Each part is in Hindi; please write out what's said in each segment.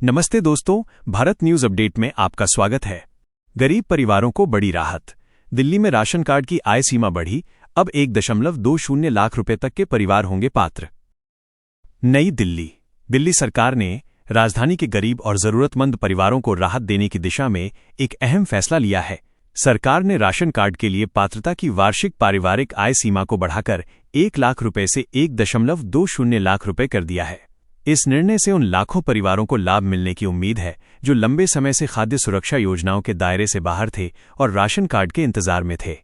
नमस्ते दोस्तों, भारत न्यूज अपडेट में आपका स्वागत है। गरीब परिवारों को बड़ी राहत। दिल्ली में राशन कार्ड की आय सीमा बढ़ी, अब 1.20 लाख रुपए तक के परिवार होंगे पात्र। नई दिल्ली सरकार ने राजधानी के गरीब और जरूरतमंद परिवारों को राहत देने की दिशा में एक अहम फैसला लिया है। सरकार ने राशन कार्ड के लिए पात्रता की वार्षिक पारिवारिक आय सीमा को बढ़ाकर 1 लाख रुपए से 1.20 लाख रुपए कर दिया है। इस निर्णय से उन लाखों परिवारों को लाभ मिलने की उम्मीद है जो लंबे समय से खाद्य सुरक्षा योजनाओं के दायरे से बाहर थे और राशन कार्ड के इंतजार में थे।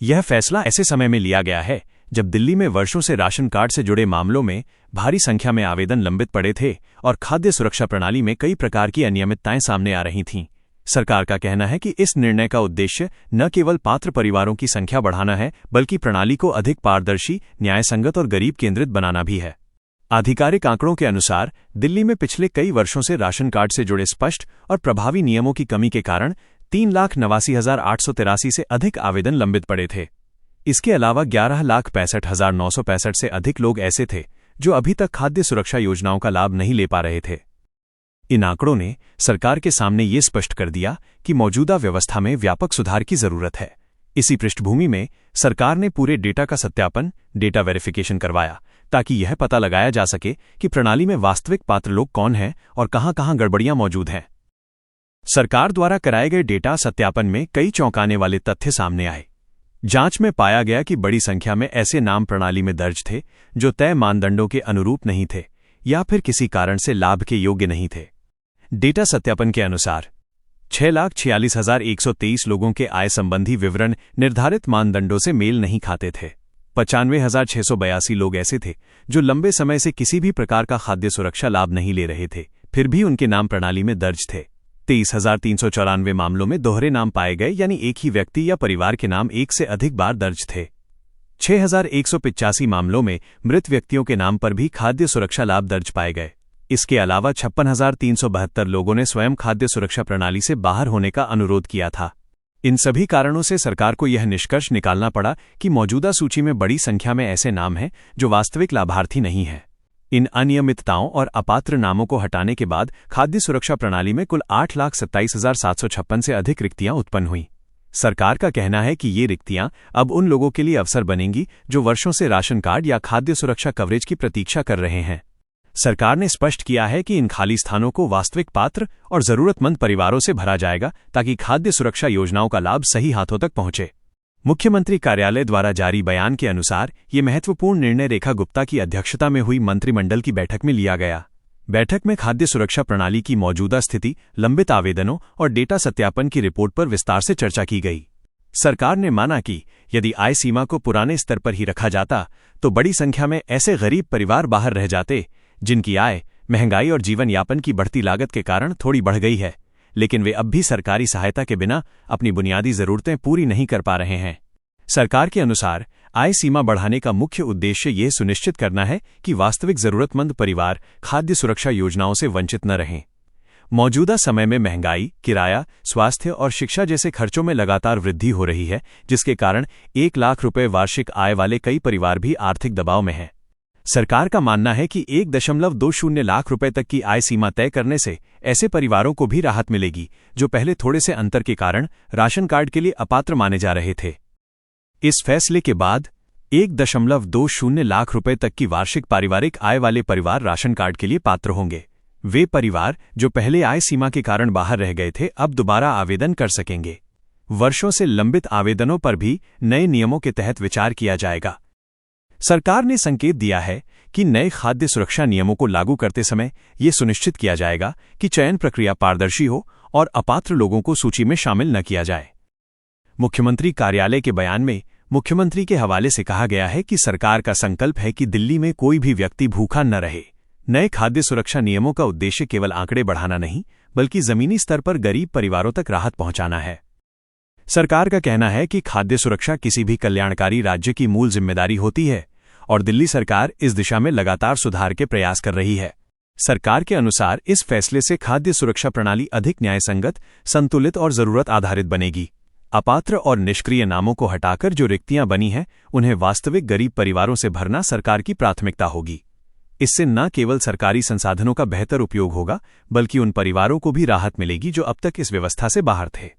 यह फैसला ऐसे समय में लिया गया है जब दिल्ली में वर्षों से राशन कार्ड से जुड़े मामलों में भारी संख्या में आवेदन लंबित पड़े थे और खाद्य सुरक्षा प्रणाली में कई प्रकार की अनियमितताएं सामने आ रही थीं। सरकार का कहना है कि इस निर्णय का उद्देश्य न केवल पात्र परिवारों की संख्या बढ़ाना है, बल्कि प्रणाली को अधिक पारदर्शी, न्यायसंगत और गरीब केंद्रित बनाना भी है। आधिकारिक आंकड़ों के अनुसार दिल्ली में पिछले कई वर्षों से राशन कार्ड से जुड़े स्पष्ट और प्रभावी नियमों की कमी के कारण 3,89,883 से अधिक आवेदन लंबित पड़े थे। इसके अलावा 11,65,965 से अधिक लोग ऐसे थे जो अभी तक खाद्य सुरक्षा योजनाओं का लाभ नहीं ले पा रहे थे। इन आंकड़ों ने सरकार के सामने ये स्पष्ट कर दिया कि मौजूदा व्यवस्था में व्यापक सुधार की जरूरत है। इसी पृष्ठभूमि में सरकार ने पूरे डेटा का सत्यापन, डेटा वेरिफिकेशन करवाया, ताकि यह पता लगाया जा सके कि प्रणाली में वास्तविक पात्र लोग कौन हैं और कहां-कहां गड़बड़ियां मौजूद हैं। सरकार द्वारा कराए गए डेटा सत्यापन में कई चौंकाने वाले तथ्य सामने आए। जांच में पाया गया कि बड़ी संख्या में ऐसे नाम प्रणाली में दर्ज थे जो तय मानदंडों के अनुरूप नहीं थे या फिर किसी कारण से लाभ के योग्य नहीं थे। डेटा सत्यापन के अनुसार 6,46,123 लोगों के आय संबंधी विवरण निर्धारित मानदंडों से मेल नहीं खाते थे। 95,682 लोग ऐसे थे जो लंबे समय से किसी भी प्रकार का खाद्य सुरक्षा लाभ नहीं ले रहे थे, फिर भी उनके नाम प्रणाली में दर्ज थे। 23,394 मामलों में दोहरे नाम पाए गए, यानी एक ही व्यक्ति या परिवार के नाम एक से अधिक बार दर्ज थे। 6,185 मामलों में मृत व्यक्तियों के नाम पर भी खाद्य सुरक्षा लाभ दर्ज पाए गए। इसके अलावा 56,372 लोगों ने स्वयं खाद्य सुरक्षा प्रणाली से बाहर होने का अनुरोध किया था। इन सभी कारणों से सरकार को यह निष्कर्ष निकालना पड़ा कि मौजूदा सूची में बड़ी संख्या में ऐसे नाम हैं जो वास्तविक लाभार्थी नहीं हैं। इन अनियमितताओं और अपात्र नामों को हटाने के बाद खाद्य सुरक्षा प्रणाली में कुल 8,27,756 से अधिक रिक्तियां उत्पन्न हुईं। सरकार का कहना है कि ये रिक्तियां अब उन लोगों के लिए अवसर बनेंगी जो वर्षों से राशन कार्ड या खाद्य सुरक्षा कवरेज की प्रतीक्षा कर रहे हैं। सरकार ने स्पष्ट किया है कि इन खाली स्थानों को वास्तविक पात्र और जरूरतमंद परिवारों से भरा जाएगा ताकि खाद्य सुरक्षा योजनाओं का लाभ सही हाथों तक पहुंचे। मुख्यमंत्री कार्यालय द्वारा जारी बयान के अनुसार ये महत्वपूर्ण निर्णय रेखा गुप्ता की अध्यक्षता में हुई मंत्रिमंडल की बैठक में लिया गया। बैठक में खाद्य सुरक्षा प्रणाली की मौजूदा स्थिति, लंबित आवेदनों और डेटा सत्यापन की रिपोर्ट पर विस्तार से चर्चा की गई। सरकार ने माना कि यदि आय सीमा को पुराने स्तर पर ही रखा जाता तो बड़ी संख्या में ऐसे गरीब परिवार बाहर रह जाते जिनकी आय महंगाई और जीवन यापन की बढ़ती लागत के कारण थोड़ी बढ़ गई है, लेकिन वे अब भी सरकारी सहायता के बिना अपनी बुनियादी जरूरतें पूरी नहीं कर पा रहे हैं। सरकार के अनुसार आय सीमा बढ़ाने का मुख्य उद्देश्य ये सुनिश्चित करना है कि वास्तविक जरूरतमंद परिवार खाद्य सुरक्षा योजनाओं से वंचित न रहें। मौजूदा समय में महंगाई, किराया, स्वास्थ्य और शिक्षा जैसे खर्चों में लगातार वृद्धि हो रही है, जिसके कारण 1 लाख रुपए वार्षिक आय वाले कई परिवार भी आर्थिक दबाव में हैं। सरकार का मानना है कि 1.20 लाख रुपए तक की आय सीमा तय करने से ऐसे परिवारों को भी राहत मिलेगी जो पहले थोड़े से अंतर के कारण राशन कार्ड के लिए अपात्र माने जा रहे थे। इस फैसले के बाद 1.20 लाख रुपए तक की वार्षिक पारिवारिक आय वाले परिवार राशन कार्ड के लिए पात्र होंगे। वे परिवार जो पहले आय सीमा के कारण बाहर रह गए थे, अब दोबारा आवेदन कर सकेंगे। वर्षों से लंबित आवेदनों पर भी नए नियमों के तहत विचार किया जाएगा। सरकार ने संकेत दिया है कि नए खाद्य सुरक्षा नियमों को लागू करते समय ये सुनिश्चित किया जाएगा कि चयन प्रक्रिया पारदर्शी हो और अपात्र लोगों को सूची में शामिल न किया जाए। मुख्यमंत्री कार्यालय के बयान में मुख्यमंत्री के हवाले से कहा गया है कि सरकार का संकल्प है कि दिल्ली में कोई भी व्यक्ति भूखा न रहे। नए खाद्य सुरक्षा नियमों का उद्देश्य केवल आंकड़े बढ़ाना नहीं, बल्कि जमीनी स्तर पर गरीब परिवारों तक राहत पहुंचाना है। सरकार का कहना है कि खाद्य सुरक्षा किसी भी कल्याणकारी राज्य की मूल जिम्मेदारी होती है और दिल्ली सरकार इस दिशा में लगातार सुधार के प्रयास कर रही है। सरकार के अनुसार इस फैसले से खाद्य सुरक्षा प्रणाली अधिक न्यायसंगत, संतुलित और जरूरत आधारित बनेगी। अपात्र और निष्क्रिय नामों को हटाकर जो रिक्तियां बनी हैं, उन्हें वास्तविक गरीब परिवारों से भरना सरकार की प्राथमिकता होगी। इससे न केवल सरकारी संसाधनों का बेहतर उपयोग होगा, बल्कि उन परिवारों को भी राहत मिलेगी जो अब तक इस व्यवस्था से बाहर थे।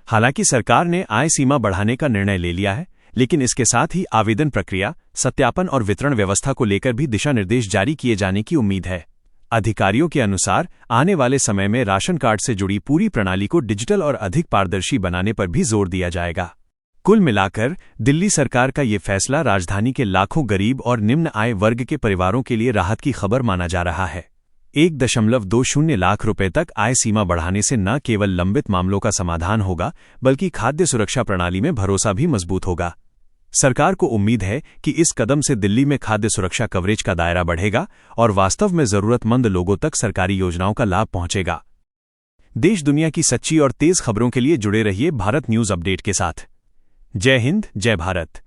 हालांकि सरकार ने आय सीमा बढ़ाने का निर्णय ले लिया है, लेकिन इसके साथ ही आवेदन प्रक्रिया, सत्यापन और वितरण व्यवस्था को लेकर भी दिशा निर्देश जारी किए जाने की उम्मीद है। अधिकारियों के अनुसार आने वाले समय में राशन कार्ड से जुड़ी पूरी प्रणाली को डिजिटल और अधिक पारदर्शी बनाने पर भी जोर दिया जाएगा। कुल मिलाकर दिल्ली सरकार का ये फैसला राजधानी के लाखों गरीब और निम्न आय वर्ग के परिवारों के लिए राहत की खबर माना जा रहा है। 1.20 लाख रुपए तक आय सीमा बढ़ाने से न केवल लंबित मामलों का समाधान होगा, बल्कि खाद्य सुरक्षा प्रणाली में भरोसा भी मजबूत होगा। सरकार को उम्मीद है कि इस कदम से दिल्ली में खाद्य सुरक्षा कवरेज का दायरा बढ़ेगा और वास्तव में जरूरतमंद लोगों तक सरकारी योजनाओं का लाभ पहुंचेगा। देश दुनिया की सच्ची और तेज खबरों के लिए जुड़े रहिए भारत न्यूज अपडेट के साथ। जय हिंद, जय भारत।